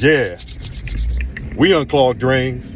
Yeah, we unclog drains.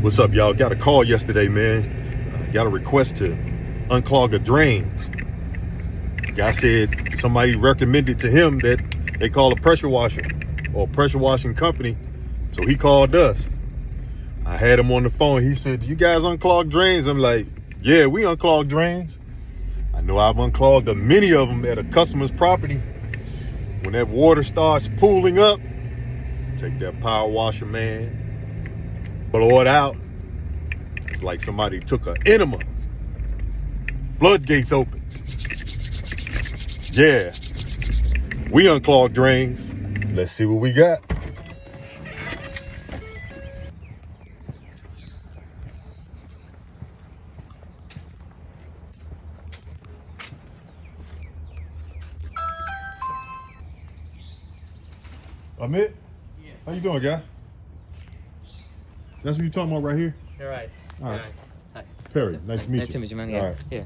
What's up, y'all? Got a call yesterday, man. Got a request to unclog a drains. Guy said somebody recommended to him that they call a pressure washer or pressure washing company. So he called us. I had him on the phone. He said, "Do you guys unclog drains?" I'm like, "Yeah, we unclog drains." I know I've unclogged many of them at a customer's property. When that water starts pooling up, take that power washer, man, blow it out. It's like somebody took an enema. Floodgates open. Yeah, we unclog drains. Let's see what we got. Amit? Yeah. How you doing, guy? That's what you're talking about right here? You're right. All right. Right. Hi. Perry, nice to meet you. Nice to meet you, man. All Yeah. right. Yeah.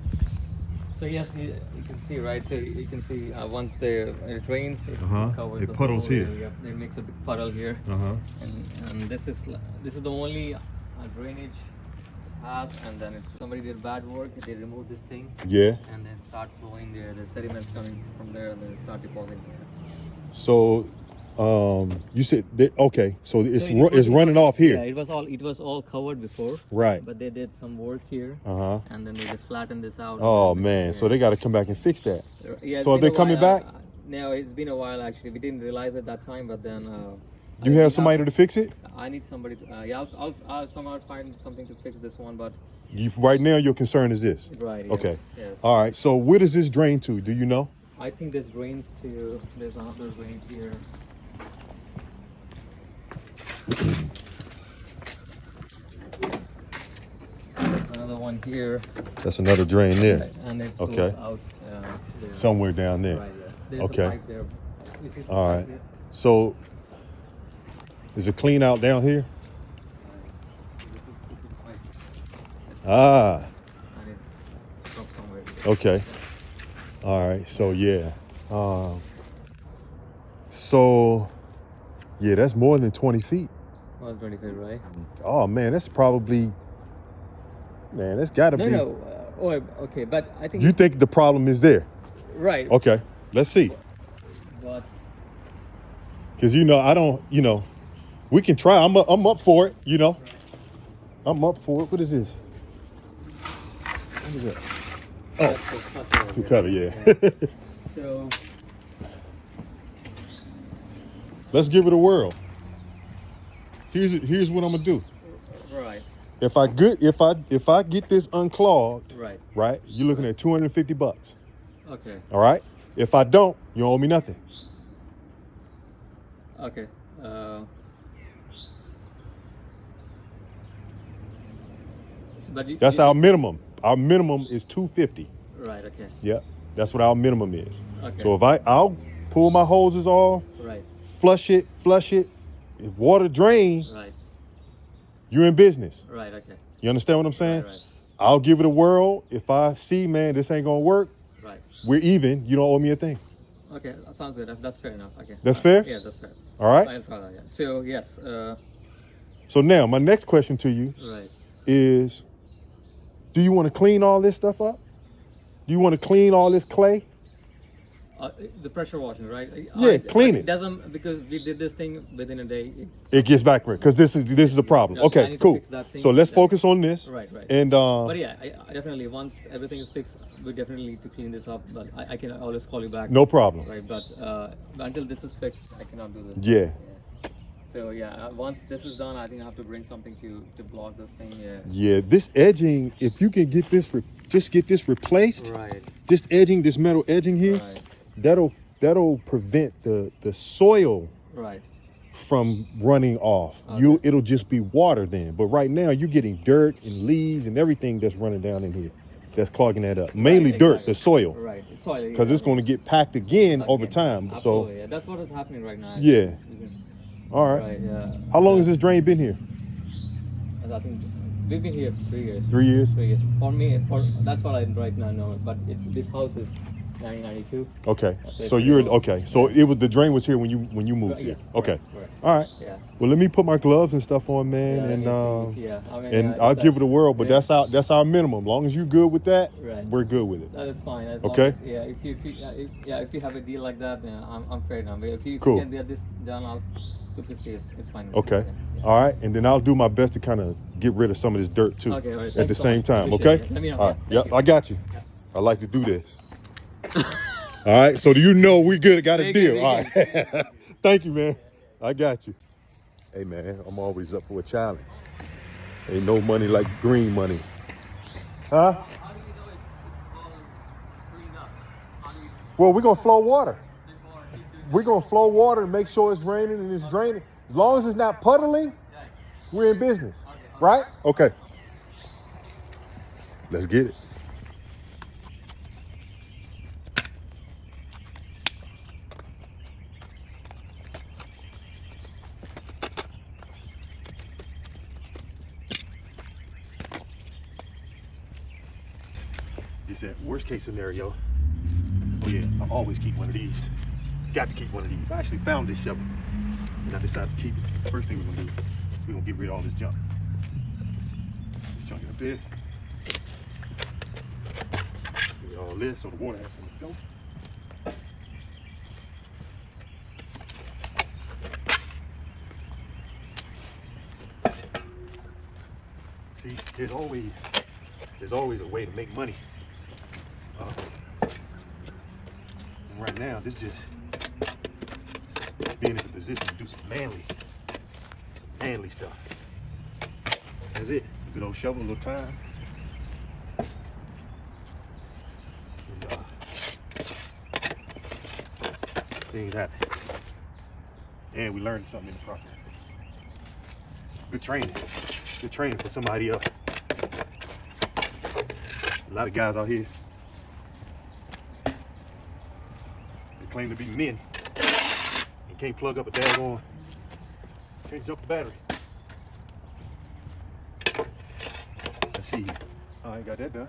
So yes, you can see, right? So you can see once it rains, it covers It the puddles whole here. area. It makes a big puddle here, and this is the only drainage it has. And then it's somebody did bad work. They remove this thing. Yeah. And then start flowing there. The sediments coming from there, and then start depositing there. So, you said that, okay. So it's So it's running off here. Yeah, it was all covered before. Right. But they did some work here. And then they just flattened this out. Oh man, so they got to come back and fix that. Yeah, So are they coming back? No, it's been a while actually. We didn't realize at that time, but then. You have somebody to fix it? I need somebody to. Yeah, I'll somehow find something to fix this one, but. Right now, your concern is this. Right. Okay. Yes. All right. So where does this drain to? Do you know? I think this drains to. There's another drain here. Another one here. That's another drain there. And it Okay. goes out there. Somewhere down there. Right, yeah. There's Okay. a pipe there. You see the All pipe right. there? So is it clean out down here? This is the pipe. Ah. And it drops somewhere. Okay. All right. So yeah. So yeah, that's more than 20 feet. Well, 25, right? Oh man, that's probably. Man, that's got to be. No. Okay, but I think. You think the problem is there? Right. Okay. Let's see. But Because I don't. We can try. I'm up for it. I'm up for it. What is this? What is that? Oh, two cutter. Yeah. So. Let's give it a whirl. Here's what I'm gonna do. Right. If I get this unclogged, Right. right, you're looking at $250. Okay. All right. If I don't, you owe me nothing. Okay. That's our minimum. Our minimum is $250. Right. Okay. Yeah, that's what our minimum is. Okay. So I'll pull my hoses off, Right. flush it. If water drain, Right. you're in business. Right. Okay. You understand what I'm saying? Right. I'll give it a whirl. If I see, man, this ain't gonna work, Right. we're even. You don't owe me a thing. Okay. That sounds good. That's fair enough. Okay. That's fair? Yeah, that's fair. All right. I'll try that. Yeah. So yes. So now my next question to you Right. is, do you want to clean all this stuff up? Do you want to clean all this clay? The pressure washing, right? Yeah, clean it. It doesn't, because we did this thing within a day. It gets back because this is a problem. Yeah, I Okay, need to cool. fix that thing. So let's Yeah. focus on this. Right. And But yeah, I definitely, once everything is fixed, we definitely need to clean this up. But I can always call you back. no problem. Right, but until this is fixed, I cannot do this. Yeah. So yeah, once this is done, I think I have to bring something to block this thing. Yeah. Yeah, this edging, if you can get this, just get this replaced. Right. This edging, this metal edging here, Right. that'll prevent the soil Right. from running off. Okay. It'll just be water then. But right now you're getting dirt and leaves and everything that's running down in here. That's clogging that up. Mainly Right, dirt, exactly. the soil. Right. Soil. Because it's going to get packed again over time. Absolutely, So yeah. That's what is happening right now. Yeah. all right. Right. Yeah. How long has this drain been here? I think we've been here for 3 years. 3 years? 3 years. For me, that's what I right now know. But this house is 1992. Okay. So So it's you're pretty old. okay. So Yeah. it was the drain was here when you moved here. Yes. Okay. Correct. All right. Yeah. Well, let me put my gloves and stuff on, man, Yeah. Let and me see. Yeah. I mean, and it's I'll give it a whirl. But yeah. that's our minimum. Long as you good with that, Right. we're good with it. That is fine. As Okay. long as, yeah. If you have a deal like that, I'm fair enough. If you Cool. can get this done, I'll 250 is fine. With Okay. me. Yeah. All right. And then I'll do my best to kind of get rid of some of this dirt too. Okay. All right. At Thanks the so same much. time. Appreciate Okay. it. Let me know. All right. Yeah. Yep. Thank you. I got you. Yeah. I like to do this. All right. So do you know we good? Got a Very deal. good, All very right. Thank you, man. I got you. Hey, man. I'm always up for a challenge. Ain't no money like green money. Huh? How do you know it's all cleaned up? How do you Well, we're gonna flow water. before keep doing We're gonna flow water and make sure it's raining and it's draining. As long as it's not puddling, that? we're in business. Okay. Right? Okay. Let's get it. It's that worst case scenario. Oh yeah, I always keep one of these. Got to keep one of these. I actually found this shovel and I decided to keep it. First thing we're gonna do is we're gonna get rid of all this junk. This junk up there. Get rid of all this so the water has somewhere to go. See, there's always a way to make money. And right now, this just being in a position to do some manly stuff. That's it. Good old shovel, a little time. And, things happen. And we learned something in the process. Good training. Good training for somebody else. A lot of guys out here, they claim to be men and can't plug up a daggone, can't jump a battery. Let's see. I ain't got that done.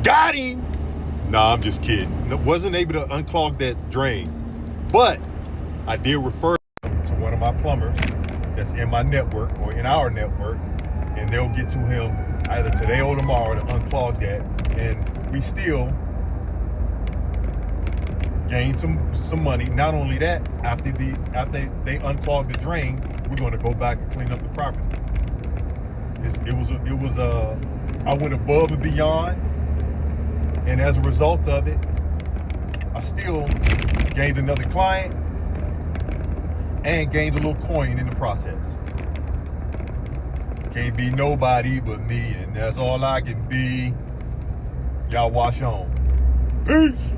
Got him! Nah, I'm just kidding. No, wasn't able to unclog that drain. But I did refer to one of my plumbers that's in my network or in our network, and they'll get to him either today or tomorrow to unclog that. And we still gain some money. Not only that, after they unclog the drain, we're going to go back and clean up the property. I went above and beyond. And as a result of it, I still gained another client and gained a little coin in the process. Can't be nobody but me, and that's all I can be. Y'all wash on. Peace.